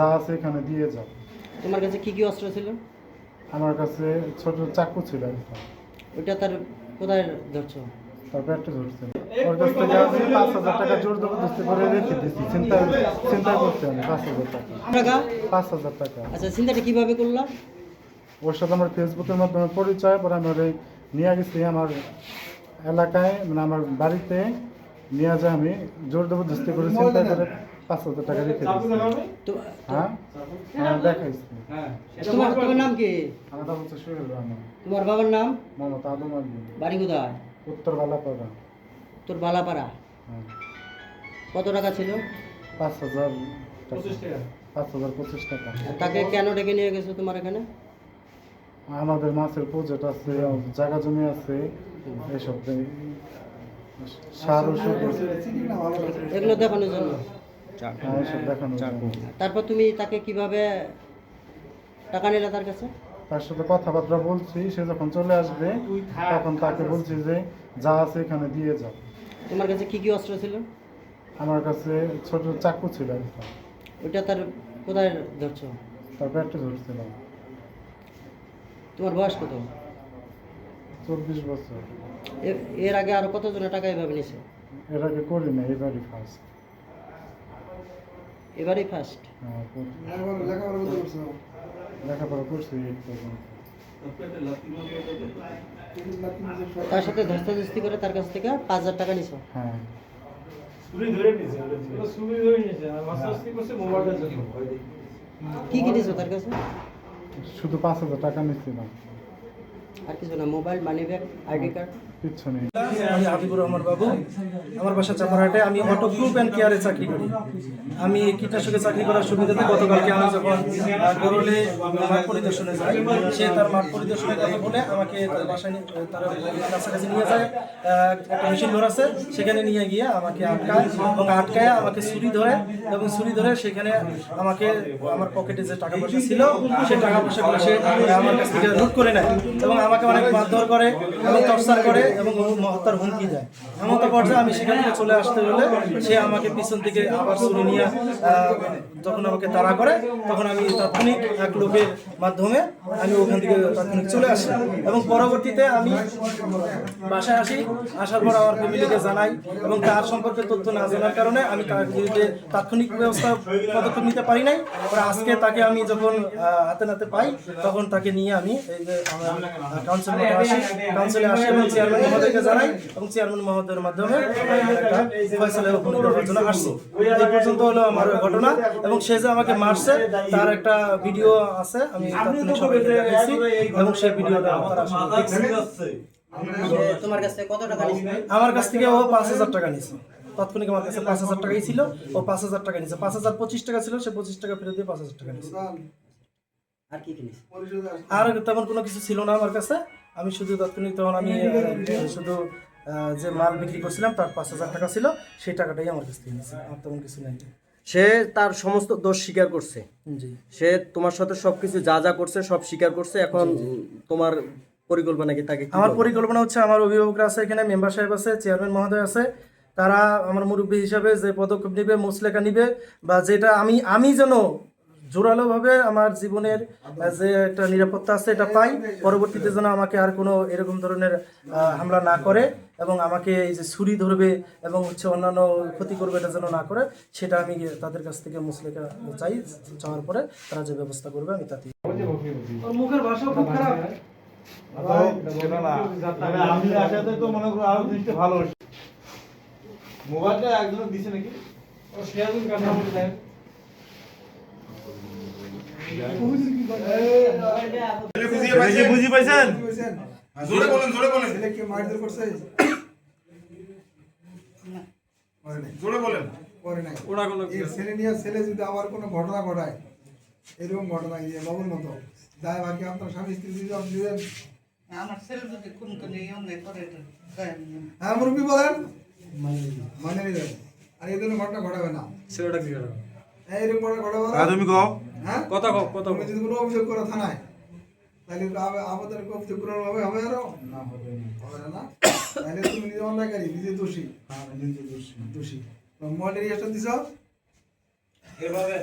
যা আছে এখানে দিয়ে যাও। তোমার কাছে কি কি অস্ত্র ছিল? আমার কাছে ছোট চাকু ছিল একটা। ওইটা তার কোথায় ধরছো? তার পেটে ধরছিল। ওর কাছ থেকে আমি 5,000 টাকা জোর জবরদস্তি করে রেখে দিচ্ছি। চিন্তা করছি আমি 5,000 টাকা। 5,000 টাকা। আচ্ছা, চিন্তাটা কিভাবে করলা? ওর সাথে আমার ফেসবুকের মাধ্যমে পরিচয়, পরে আমি ওরে নিয়ে গেছি আমার এলাকায়, মানে আমার বাড়িতে নিয়ে যায় আমি জোর জবরদস্তি করে চিন্তা করে 5,000 টাকা রেখে দিচ্ছি। হ্যাঁ, দেখাইছি। তোমার নাম কি? আমার নাম হচ্ছে সোহেল রহমান। তোমার বাবার নাম? মোহাম্মদ আদম আলী। বাড়ি কোথায়? উত্তর বালাপাড়া। তোর বালাপাড়া। হ্যাঁ। কত টাকা ছিল? 5,000 টাকা। 5,025 টাকা। তাকে কেন ডেকে নিয়ে গেছো তোমার এখানে? আমাদের মাছের প্রজেক্ট আছে, জায়গা জমি আছে, এইসব সার ওষুধ এগুলো দেখানোর জন্য। এইসব দেখানোর জন্য। তারপর তুমি তাকে কিভাবে টাকা নিলে তার কাছে? তার সাথে কথাবার্তা বলছি, সে যখন চলে আসবে তখন তাকে বলছি যে যা আছে এখানে দিয়ে যাও। তোমার কাছে কি কি অস্ত্র ছিল? আমার কাছে ছোট চাকু ছিল একটা। ওইটা তার কোথায় ধরছো? তার পেটে ধরছিল। তোমার বয়স কত? 24 বছর। এর আগে আরো কতজনের টাকা এভাবে নিছে? এর আগে করি না, এবারই ফার্স্ট। এবারই ফার্স্ট? লেখাপড়া করছি এই পর্যন্ত। তার সাথে ধস্তাধস্তি করে তার কাছ থেকে 5,000 টাকা নিছো? হ্যাঁ। কি কি নিছো তার কাছে? শুধু 5,000 টাকা নিচ্ছিলাম, আর কিছু না? Mobile, money bag, ID card? কিচ্ছু নেই। আমি হাবিবুর রহমান বাবু, আমার বাসা চাপারহাটে। আমি অটো গ্রুপ অ্যান্ড কেয়ারে চাকরি করি। আমি কীটনাশকে চাকরি করার সুবিধাতে গতকালকে আমি যখন গরুলে মাঠ পরিদর্শনে যাই, সে তার মাঠ পরিদর্শনের কথা বলে আমাকে তার বাসায় তার কাছাকাছি নিয়ে যায়। একটা মেশিন ঘর আছে, সেখানে নিয়ে গিয়ে আমাকে আটকায় এবং আটকায় আমাকে ছুরি ধরে এবং ছুরি ধরে সেখানে আমাকে আমার পকেটে যে টাকা পয়সা ছিল সেই টাকা পয়সাগুলো সে আমার কাছ থেকে লুট করে নেয় এবং আমাকে অনেক মারধর করে এবং টর্চার করে এবং হত্যার হুমকি দেয়। এমন তো পর্যায়ে আমি সেখান থেকে চলে আসতে হলে সে আমাকে পিছন থেকে আবার ছুরি নিয়ে যখন আমাকে তাড়া করে তখন আমি তাৎক্ষণিক এক লোকের মাধ্যমে আমি ওখান থেকে তাৎক্ষণিক চলে আসি এবং পরবর্তীতে আমি বাসায় আসি। আসার পর আমার ফ্যামিলিকে জানাই এবং তার সম্পর্কে তথ্য না জানার কারণে আমি তার বিরুদ্ধে তাৎক্ষণিক পদক্ষেপ নিতে পারি নাই। আজকে তাকে আমি যখন হাতে নাতে পাই তখন তাকে নিয়ে আমি এই যে আমার কাউন্সিলে আসি এবং চেয়ারম্যান মহোদয়কে জানাই এবং চেয়ারম্যান মহোদয়ের মাধ্যমে একটা ফয়সালা উপনীত হওয়ার জন্য আসছি। এই পর্যন্ত হলো আমার ঘটনা এবং সে যে আমাকে মারছে তার একটা ভিডিও আছে, আমি তাৎক্ষণিক সবাইকে দেখাইছি এবং সেই ভিডিওটা তারা দেখছে। তোমার কাছ থেকে কত টাকা নিছে? আমার কাছ থেকে ও 5,000 টাকা নিছে। তাৎক্ষণিক আমার কাছে 5,000 টাকাই ছিল, ও 5,000 টাকা নিছে। 5,025 টাকা ছিল, সে 25 টাকা ফেরত দিয়ে 5,000 টাকা নিছে। আর কি কিনিস? আর তেমন কোনো কিছু ছিল না আমার কাছে। আমি শুধু তাৎক্ষণিক তখন আমি শুধু যে মাল বিক্রি করছিলাম তার 5,000 টাকা ছিল, সেই টাকাটাই আমার কাছ থেকে নিয়েছে। আর তেমন কিছু নাই। সে তার সমস্ত দোষ স্বীকার করছে। জি, সে তোমার সাথে সবকিছু যা যা করছে সব স্বীকার করছে। এখন তোমার পরিকল্পনা কি? তাকে আমার পরিকল্পনা হচ্ছে, আমার অভিভাবকরা আছে এখানে, মেম্বার সাহেব আছে, চেয়ারম্যান মহোদয় আছে, তারা আমার মুরব্বী হিসাবে যে পদক্ষেপ নেবে, মুচলেখা নিবে বা যেটা আমি যেন জোরালোভাবে আমার জীবনের যে একটা নিরাপত্তা আছে এটা পাই, পরবর্তীতে যেন আমাকে আর কোনো এরকম ধরনের হামলা না করে এবং আমাকে এই যে ছুরি ধরবে এবং হচ্ছে অন্যান্য ক্ষতি করবে এটা যেন না করে, সেটা আমি তাদের কাছ থেকে মুচলেখা চাই। চাওয়ার পরে তারা যে ব্যবস্থা করবে আমি তাতে। মুখের ভাষা খুব খারাপ। আমি আসাতে তো মনে করো আরো জিনিসটা ভালো হচ্ছে। মোবাইলটা একজন দিছে নাকি? ও শেয়ারুন কাটা বলে দেন। বুঝি পাইছেন? জোরে বলেন, জোরে বলেন। ছেলে কি মারধর করছে? জোরে বলেন। করে নাই। ওরা কোন ছেলে নিয়ে ছেলে যদি আবার কোনো ঘটনা ঘটায়, এরকম ঘটনা এই বাবুর মতো দায় বাকি আপনার স্বামী স্ত্রী জবাব দিবেন। আমার ছেলে যদি কোন অন্যায় করে, হ্যাঁ মুরব্বী বলেন, মানে নিবেন। আর এই ধরনের ঘটনা ঘটাবে না। ছেলেটা কি করে? এইরকম ঘটনা ঘটাবে না। তুমি কও, হ্যাঁ কথা কও, কথা তুমি যদি কোনো অভিযোগ করো থানায়, তাহলে আমাদের অভিযোগ করার হবে হবে আরো না, হবে না। তাহলে তুমি নিজে অন্যায়কারী, নিজে দোষী। হ্যাঁ, নিজে দোষী। মডেল রেজিস্টার দিছো এভাবে